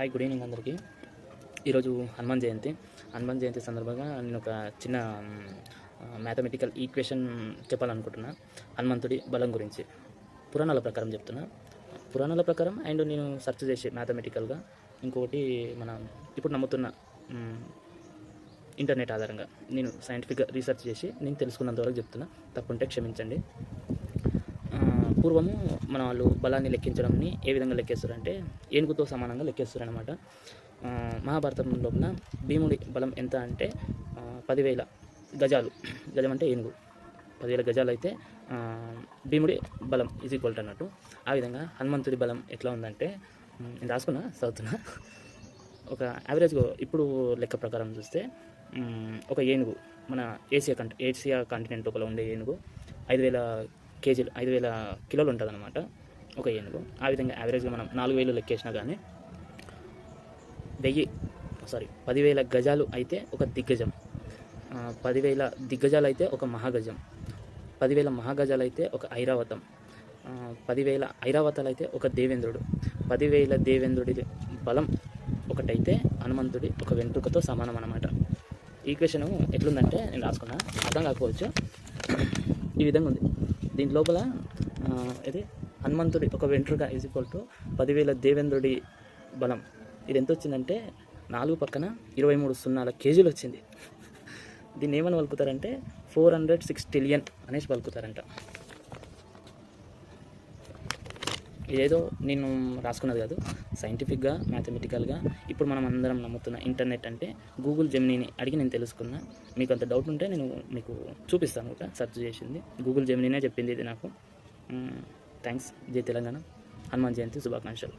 Hi, good evening అందరికీ. ఈరోజు హనుమాన్ జయంతి సందర్భంగా నేను ఒక చిన్న మ్యాథమెటికల్ ఈక్వేషన్ చెప్పాలనుకుంటున్నా. హనుమంతుడి బలం గురించి పురాణాల ప్రకారం చెప్తున్నా. పురాణాల ప్రకారం అండ్ నేను సెర్చ్ చేసి మ్యాథమెటికల్గా, ఇంకొకటి మన ఇప్పుడు నమ్ముతున్న ఇంటర్నెట్ ఆధారంగా నేను సైంటిఫిక్గా రీసెర్చ్ చేసి నేను తెలుసుకున్నంతవరకు చెప్తున్నా. తప్పుంటే క్షమించండి. పూర్వము మన వాళ్ళు బలాన్ని లెక్కించడంని ఏ విధంగా లెక్కేస్తారంటే ఏనుగుతో సమానంగా లెక్కేస్తారనమాట. మహాభారతం లోపల భీముడి బలం ఎంత అంటే 10,000 గజాలు. గజం అంటే ఏనుగు. 10,000 గజాలు అయితే భీముడి బలం ఈజ్ ఈక్వల్ టు అన్నట్టు. ఆ విధంగా హనుమంతుడి బలం ఎట్లా ఉందంటే నేను చదువుతున్నా. ఒక యావరేజ్గా ఇప్పుడు లెక్క ప్రకారం చూస్తే ఒక ఏనుగు మన ఏషియా కాంటినెంట్ లోపల ఉండే ఏనుగు 5,000 కేజీలు, 5,000 కిలోలు ఉంటుంది అనమాట ఒక ఏనుగు. ఆ విధంగా యావరేజ్గా మనం 4,000 లెక్కేసినా కానీ 10,000 గజాలు అయితే ఒక దిగ్గజం, 10,000 దిగ్గజాలు అయితే ఒక మహాగజం, 10,000 మహాగజాలు అయితే ఒక ఐరావతం, 10,000 ఐరావతాలు అయితే ఒక దేవేంద్రుడు. 10,000 దేవేంద్రుడి బలం ఒకటైతే హనుమంతుడి ఒక వెంట్రుకతో సమానం అన్నమాట. ఈక్వేషన్ ఎట్లుందంటే నేను రాసుకున్నా, అర్థం కాకపోవచ్చు. ఈ విధంగా ఉంది. దీని లోపల ఇది హనుమంతుడి ఒక వెంట్రుక ఈజ్ ఈక్వల్ టు 10,000 దేవేంద్రుడి బలం. ఇది ఎంత వచ్చిందంటే 4 పక్కన 23 సున్నాల కేజీలు వచ్చింది. దీన్ని ఏమని పలుకుతారంటే 406 ట్రిలియన్ అనేసి పలుకుతారంట. ఇదేదో నేను రాసుకున్నది కాదు, సైంటిఫిక్గా మ్యాథమెటికల్గా ఇప్పుడు మనం అందరం నమ్ముతున్న ఇంటర్నెట్ అంటే గూగుల్ జెమినీని అడిగి నేను తెలుసుకున్నా. మీకు అంత డౌట్ ఉంటే నేను మీకు చూపిస్తాను. ఒక సెర్చ్ చేసింది గూగుల్ జెమినీనే చెప్పింది ఇది నాకు. థ్యాంక్స్. జై తెలంగాణ. హనుమాన్ జయంతి శుభాకాంక్షలు.